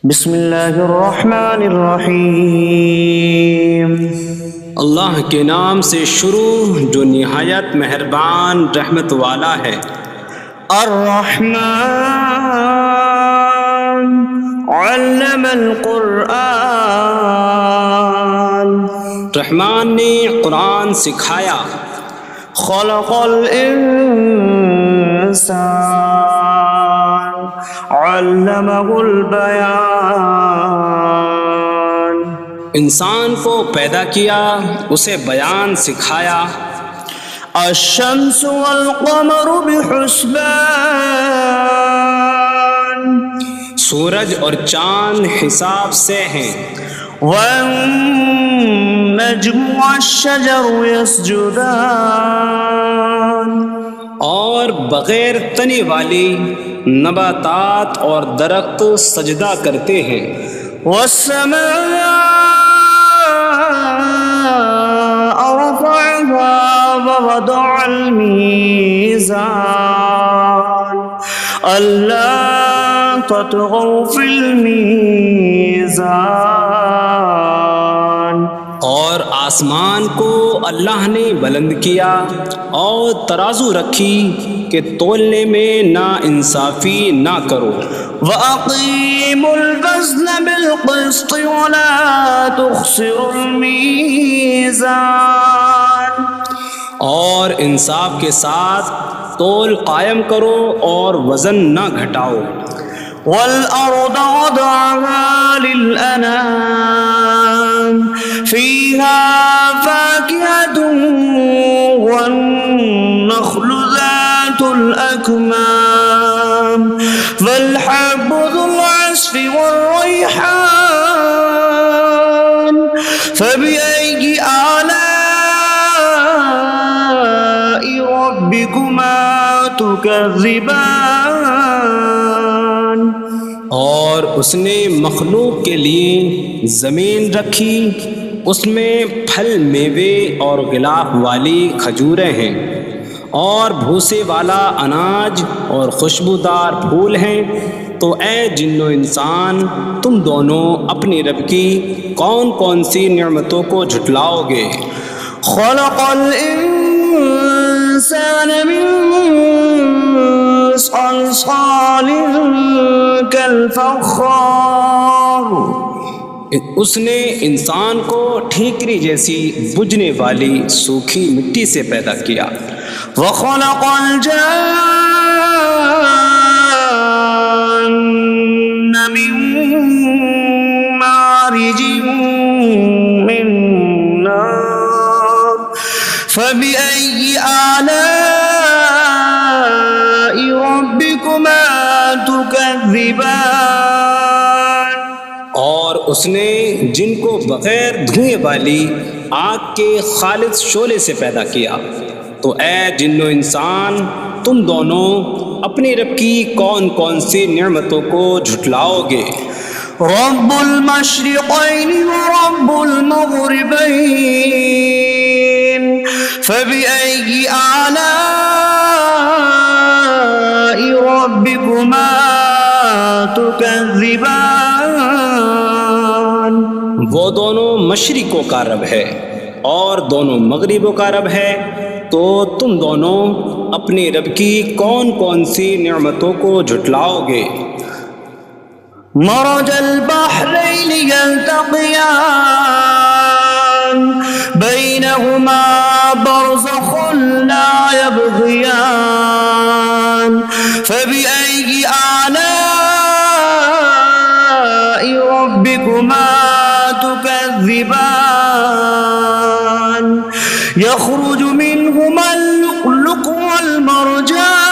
بسم اللہ الرحمن الرحیم۔ اللہ کے نام سے شروع جو نہایت مہربان رحمت والا ہے۔ الرحمن علم القرآن، رحمان نے قرآن سکھایا۔ خلق الانسان علمہ البیان، انسان کو پیدا کیا، اسے بیان سکھایا۔ الشمس والقمر بحسبان، سورج اور چاند حساب سے ہیں۔ والنجم والشجر يسجدان، اور بغیر تنے والی نباتات اور درخت سجدہ کرتے ہیں۔ والسماء رفعها ووضع الميزان ألا تطغوا في الميزان، اور آسمان کو اللہ نے بلند کیا اور ترازو رکھی کہ تولنے میں نا انصافی نہ کرو۔ وَأَقِيمُوا الْوَزْنَ بِالْقِسْطِ وَلَا تُخْسِرُوا الْمِيزَانَ، اور انصاف کے ساتھ تول قائم کرو اور وزن نہ گھٹاؤ۔ وَالْأَرْضَ وَضَعَهَا لِلْأَنَامِ فِيهَا فَاكِهَةٌ وَالنَّخْلُ ذَاتُ الْأَكْمَامِ وَالْحَبُّ ذُو الْعَصْفِ وَالرَّيْحَانُ فَبِأَيِّ آلَاءِ رَبِّكُمَا تُكَذِّبَانِ، اور اس نے مخلوق کے لیے زمین رکھی، اس میں پھل میوے اور غلاف والی کھجوریں ہیں، اور بھوسے والا اناج اور خوشبودار پھول ہیں۔ تو اے جن و انسان، تم دونوں اپنی رب کی کون کون سی نعمتوں کو جھٹلاؤ گے؟ خلق الانسان من صلصال کالفخار، اس نے انسان کو ٹھیکری جیسی بجھنے والی سوکھی مٹی سے پیدا کیا۔ وخلق الجان من مارج من نار فبأي آلاء ربكما تكذبان، اور اس نے جن کو بغیر دھوئیں والی آگ کے خالص شعلے سے پیدا کیا۔ تو اے جن و انسان، تم دونوں اپنی رب کی کون کون سی نعمتوں کو جھٹلاؤ گے؟ رب المشرقین ورب المغربین فبأي آلاء ربكما تكذبان، وہ دونوں مشرقوں کا رب ہے اور دونوں مغربوں کا رب ہے، تو تم دونوں اپنی رب کی کون کون سی نعمتوں کو جھٹلاؤ گے؟ مرج البحرین یلتقیان بینہما برزخ لا یبغیان فبأي آلاء ربكما تكذبان، يخرج منهما اللؤلؤ والمرجان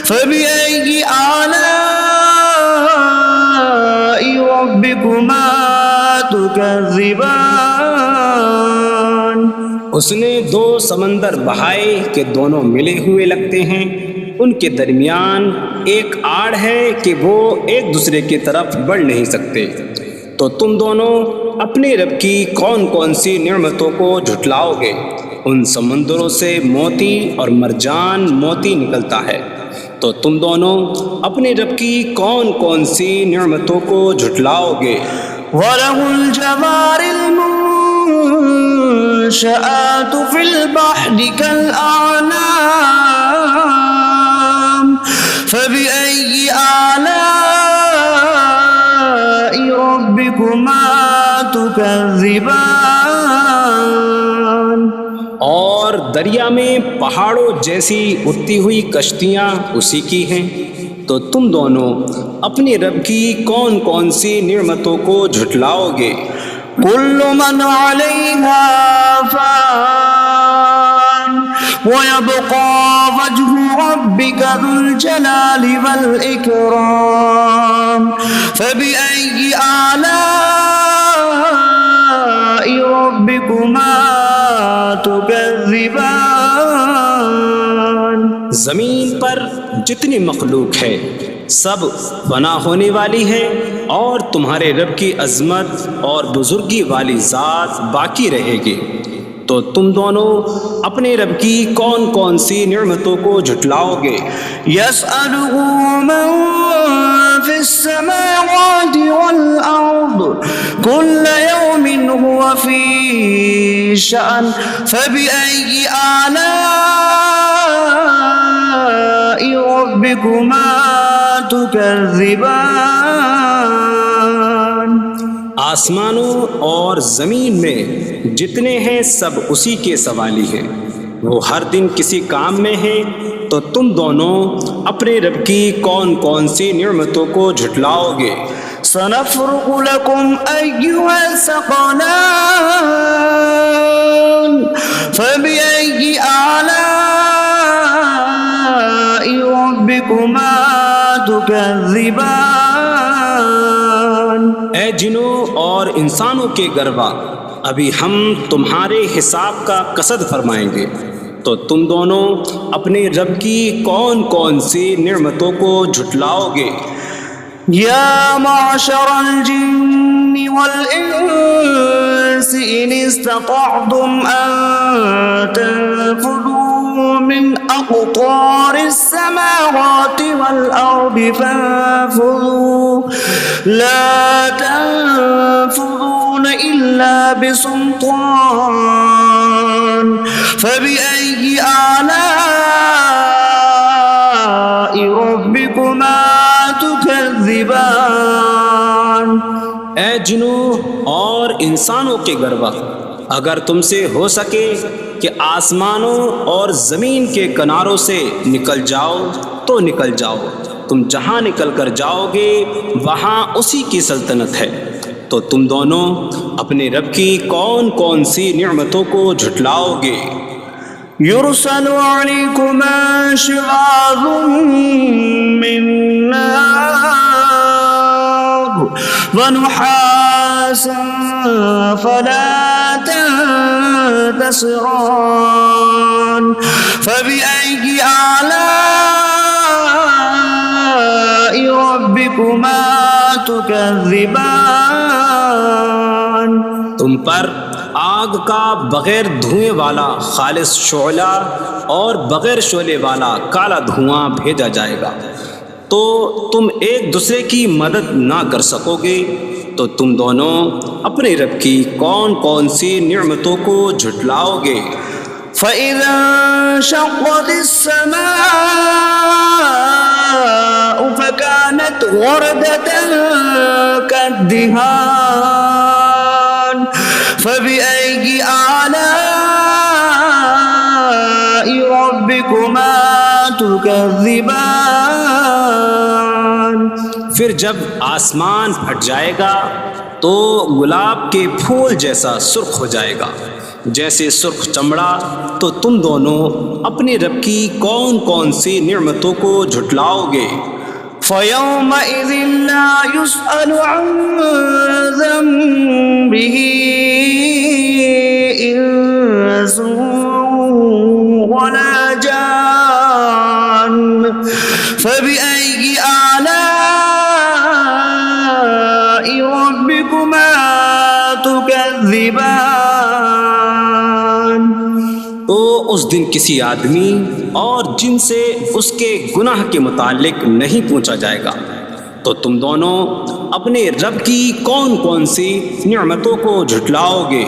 فبأي آلاء ربكما تكذبان، اس نے دو سمندر بہائے کہ دونوں ملے ہوئے لگتے ہیں، ان کے درمیان ایک آڑ ہے کہ وہ ایک دوسرے کی طرف بڑھ نہیں سکتے۔ تو تم دونوں اپنی رب کی کون کون سی نعمتوں کو جھٹلاؤ گے؟ ان سمندروں سے موتی اور مرجان موتی نکلتا ہے، تو تم دونوں اپنے رب کی کون کون سی نعمتوں کو جھٹلاؤ گے؟ وَلَهُ الْجَوَارِ الْمُنشَآتُ فِي الْبَحْرِ كَالْأَعْلَامِ فَبِأَيِّ آلَاءِ رَبِّكُمَا تُكَذِّبَانِ۔ اور دریا میں پہاڑوں جیسی اڑتی ہوئی کشتیاں اسی کی ہیں، تو تم دونوں اپنے رب کی کون کون سی نعمتوں کو جھٹلاؤ گے؟ كل من عليها فان ويبقى وجه ربك ذو الجلال والإكرام فبأي آلاء ربكما تكذبان۔ زمین پر جتنی مخلوق ہے سب فنا ہونے والی ہے، اور تمہارے رب کی عظمت اور بزرگی والی ذات باقی رہے گی، تو تم دونوں اپنے رب کی کون کون سی نعمتوں کو جھٹلاؤ گے؟ يسأله من في السماوات والأرض كل يوم هو في شأن فبأي آلاء ربكما تكذبان۔ آسمانوں اور زمین میں جتنے ہیں سب اسی کے سوالی ہیں، وہ ہر دن کسی کام میں ہیں، تو تم دونوں اپنے رب کی کون کون سی نعمتوں کو جھٹلاؤ گے؟ سنفرغ لكم أيها الثقلان فبأي آلاء ربكما تكذبان۔ اے جنوں اور انسانوں کے گروہ، ابھی ہم تمہارے حساب کا قصد فرمائیں گے، تو تم دونوں اپنے رب کی کون کون سی نعمتوں کو جھٹلاؤ گے؟ يا معشر الجن والإنس إن استطعتم أن تنفذوا من أقطار السماوات والأرض فانفذوا لا تنفذون إلا بسلطان فبأي آلاء ربكما تكذبان۔ اے جنوں اور انسانوں کے گروہ، اگر تم سے ہو سکے کہ آسمانوں اور زمین کے کناروں سے نکل جاؤ تو نکل جاؤ، تم جہاں نکل کر جاؤ گے وہاں اسی کی سلطنت ہے، تو تم دونوں اپنے رب کی کون کون سی نعمتوں کو جھٹلاؤ گے؟ يرسل عليكما شواظ من نار ونحاس فلا تنتصران فبأي آلاء ربكما تكذبان۔ تم پر آگ کا بغیر دھوئیں والا خالص شعلہ اور بغیر شعلے والا کالا دھواں بھیجا جائے گا، تو تم ایک دوسرے کی مدد نہ کر سکو گے، تو تم دونوں اپنے رب کی کون کون سی نعمتوں کو جھٹلاؤ گے؟ فَإِذَا انشَقَّتِ السَّمَاءُ فَكَانَتْ وَرْدَةً كَالدِّهَانِ فَبِأَيِّ آلَاءِ رَبِّكُمَا تُكَذِّبَانِ۔ پھر جب آسمان پھٹ جائے گا تو گلاب کے پھول جیسا سرخ ہو جائے گا، جیسے سرخ چمڑا، تو تم دونوں اپنے رب کی کون کون سی نعمتوں کو جھٹلاؤ گے؟ فَيَوْمَئِذٍ لَا يُسْأَلُ عَنْ ذَنبِهِ إِنسٌ وَلَا جَانٌّ فَبِأَيِّ آلَاءِ رَبِّكُمَا تُكَذِّبَانِ۔ تو اس دن کسی آدمی اور جن سے اس کے گناہ کے متعلق نہیں پوچھا جائے گا۔ تو تم دونوں اپنے رب کی کون کون سی نعمتوں کو جھٹلاؤ گے؟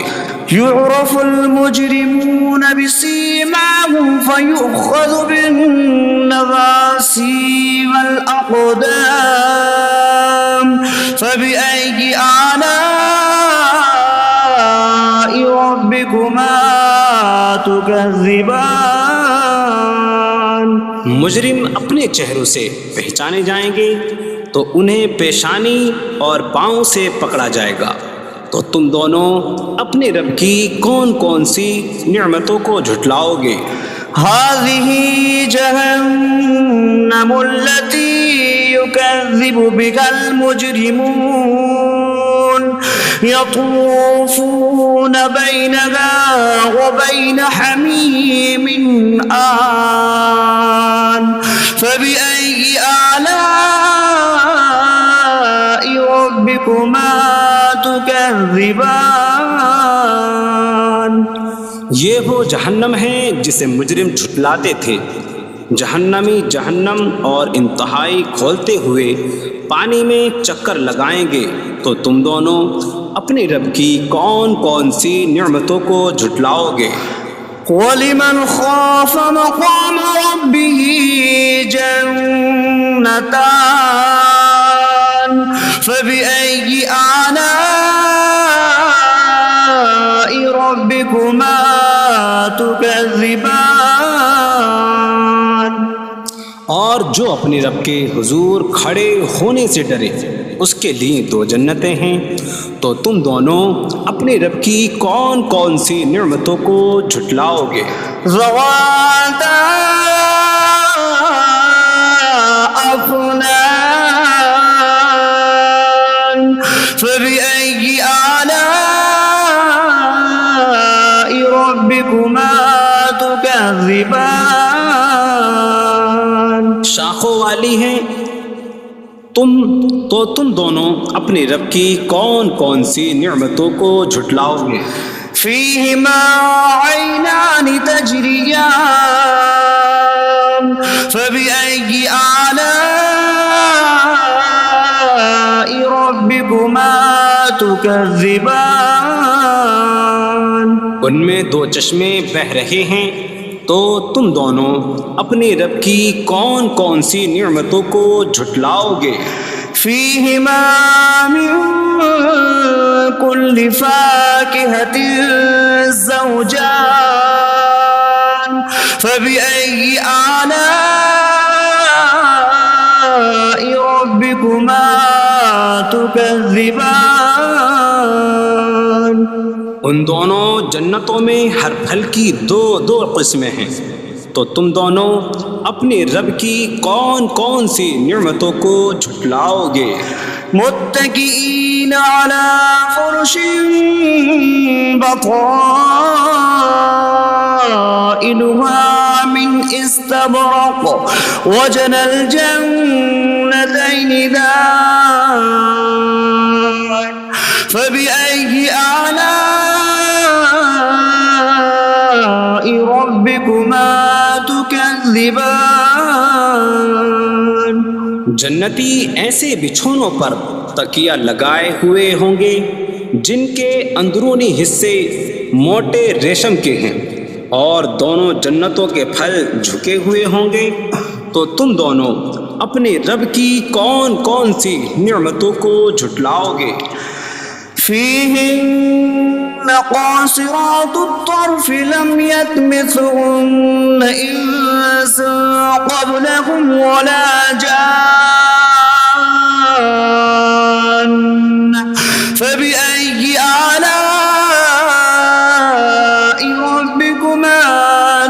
يعرف المجرمون بسيماهم فيؤخذ بالنواصي والأقدام فبأي آلاء ربكما تكذبان۔ مجرم اپنے چہروں سے پہچانے جائیں گے تو انہیں پیشانی اور پاؤں سے پکڑا جائے گا۔ تو تم دونوں اپنے رب کی کون کون سی نعمتوں کو جھٹلاؤ گے؟ هذه جهنم التي يكذب بها المجرمون يطوفون بينها وبين حميم آن فبأي آلاء ربكما تكذبان۔ یہ وہ جہنم ہے جسے مجرم جھٹلاتے تھے۔ جہنمی جہنم اور انتہائی کھولتے ہوئے پانی میں چکر لگائیں گے۔ تو تم دونوں اپنے رب کی کون کون سی نعمتوں کو جھٹلاؤ گے؟ وَلِمَنْ خَافَ مَقَامَ رَبِّهِ جَنَّتَانِ فَبِأَيِّ آلَاءِ رَبِّكُمَا تُكَذِّبَانِ۔ اور جو اپنے رب کے حضور کھڑے ہونے سے ڈرے اس کے لیے دو جنتیں ہیں۔ تو تم دونوں اپنے رب کی کون کون سی نعمتوں کو جھٹلاؤ گے؟ ذواتا أفنان فبأي آلاء ربكما تكذبان۔ شاخوں والی ہیں۔ تم دونوں اپنے رب کی کون کون سی نعمتوں کو جھٹلاؤ گے؟ فيهما عينان تجريان فبأي آلاء ربكما تكذبان۔ ان میں دو چشمے بہہ رہے ہیں۔ تو تم دونوں اپنے رب کی کون کون سی نعمتوں کو جھٹلاؤ گے؟ فيهما من كل فاكهة زوجان فبأي آلاء ربكما تكذبان۔ ان دونوں جنتوں میں ہر پھل کی دو قسمیں ہیں۔ تو تم دونوں اپنے رب کی کون کون سی نعمتوں کو جھٹلاؤ گے؟ متكئين على فرش بطائنها من استبرق وجنى الجنتين دان فبأي آلاء ربكما تكذبان۔ جنتی ایسے بچھونوں پر تکیہ لگائے ہوئے ہوں گے جن کے اندرونی حصے موٹے ریشم کے ہیں، اور دونوں جنتوں کے پھل جھکے ہوئے ہوں گے۔ تو تم دونوں اپنے رب کی کون کون سی نعمتوں کو جھٹلاؤ گے؟ فيهن قاصرات الطرف لم يطمثهن إنس قبلهم ولا جان فبأي آلاء ربكما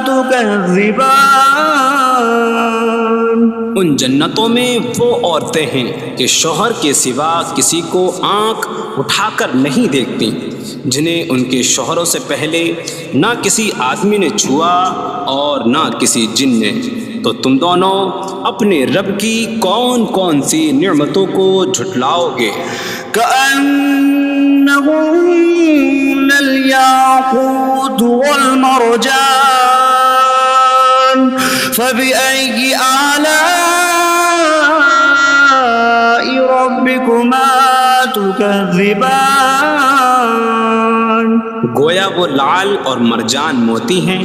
تكذبان۔ ان جنتوں میں وہ عورتیں ہیں کہ شوہر کے سوا کسی کو آنکھ اٹھا کر نہیں دیکھتی، جنہیں ان کے شوہروں سے پہلے نہ کسی آدمی نے چھوا اور نہ کسی جن نے۔ تو تم دونوں اپنے رب کی کون کون سی نعمتوں کو جھٹلاؤ گے؟ كأنهن الياقوت والمرجان فبأي آلاء ربكما تكذبان گویا وہ لعل اور مرجان موتی ہیں،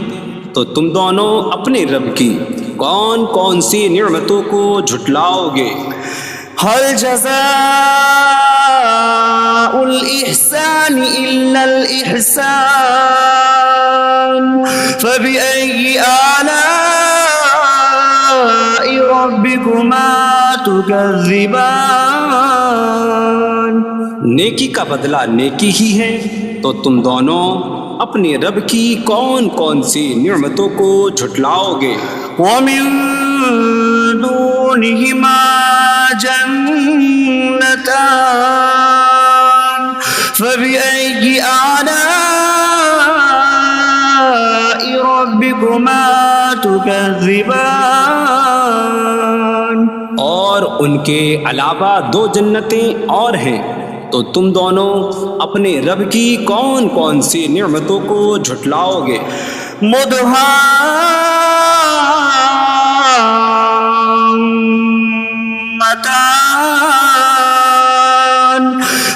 تو تم دونوں اپنے رب کی کون کون سی نعمتوں کو جھٹلاؤ گے؟ هل جزاء الإحسان إلا الإحسان فبأي آلاء ربكما تكذبان نیکی کا بدلہ نیکی ہی ہے، تو تم دونوں اپنے رب کی کون کون سی نعمتوں کو جھٹلاؤ گے؟ ومن دونهما جنتان فبأي آلاء ربكما تكذبان اور ان کے علاوہ دو جنتیں اور ہیں، تو تم دونوں اپنے رب کی کون کون سی نعمتوں کو جھٹلاؤ گے؟ مدهامتان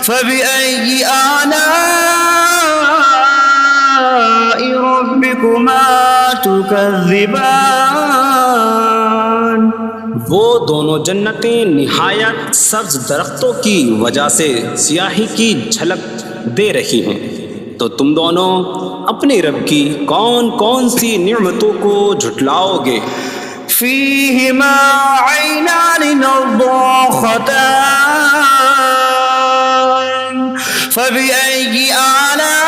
فبأي آلاء ربكما تكذبان وہ دونوں جنتیں نہایت سبز درختوں کی وجہ سے سیاہی کی جھلک دے رہی ہیں، تو تم دونوں اپنے رب کی کون کون سی نعمتوں کو جھٹلاؤ گے؟ فيهما عينان نضاختان فبأي آلاء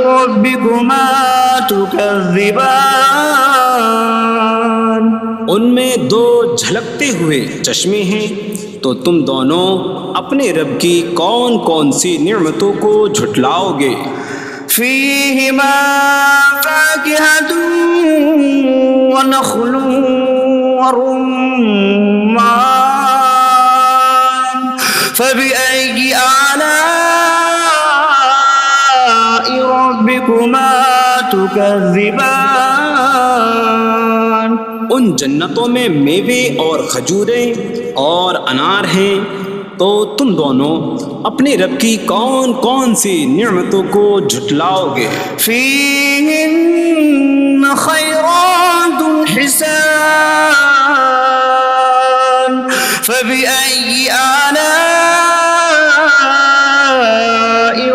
ربكما تكذبان ان میں دو جھلکتے ہوئے چشمے ہیں، تو تم دونوں اپنے رب کی کون کون سی نعمتوں کو جھٹلاؤ گے؟ فيهما فاكهة ونخل ورمان فبأي آلاء ربكما تكذبان ان جنتوں میں میوے اور کھجوریں اور انار ہیں، تو تم دونوں اپنے رب کی کون کون سی نعمتوں کو جھٹلاؤ گے؟ فيهن خيرات حسان فبأي آلاء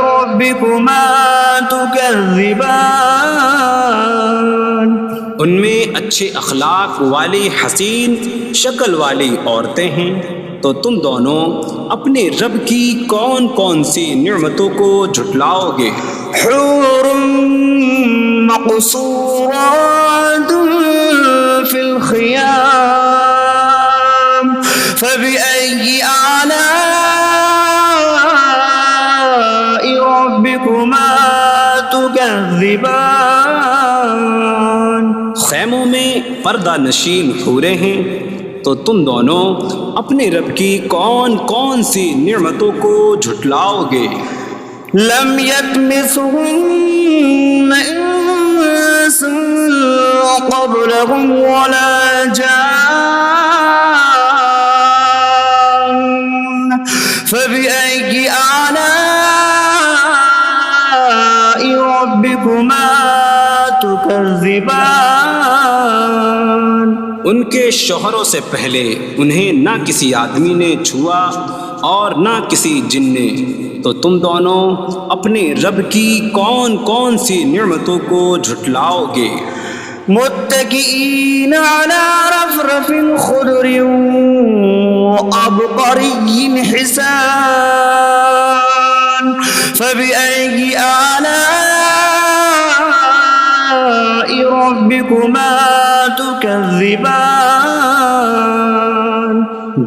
ربكما تكذبان ان میں اچھے اخلاق والی حسین شکل والی عورتیں ہیں، تو تم دونوں اپنے رب کی کون کون سی نعمتوں کو جھٹلاؤ گے؟ حور مقصورات في الخيام فبأي آلاء ربكما تكذبان خیموں میں پردہ نشین حوریں ہیں، تو تم دونوں اپنے رب کی کون کون سی نعمتوں کو جھٹلاؤ گے؟ لم يطمثهن انس قبلهم ولا جان فبأي آلاء ربكما تكذبان ان کے شوہروں سے پہلے انہیں نہ کسی آدمی نے چھوا اور نہ کسی جن نے، تو تم دونوں اپنے رب کی کون کون سی نعمتوں کو جھٹلاؤ گے؟ متكئين على رفرف خضر وعبقري حسان فبأي آلاء ربكما تكذبان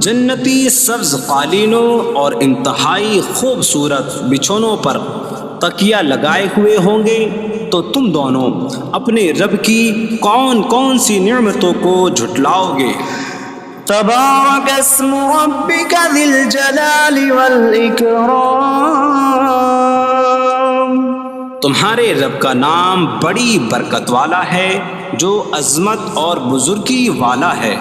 جنتی سبز قالینوں اور انتہائی خوبصورت بچھونوں پر تکیہ لگائے ہوئے ہوں گے، تو تم دونوں اپنے رب کی کون کون سی نعمتوں کو جھٹلاؤ گے؟ تبارك اسم ربك ذي الجلال والإكرام تمہارے رب کا نام بڑی برکت والا ہے جو عظمت اور بزرگی والا ہے۔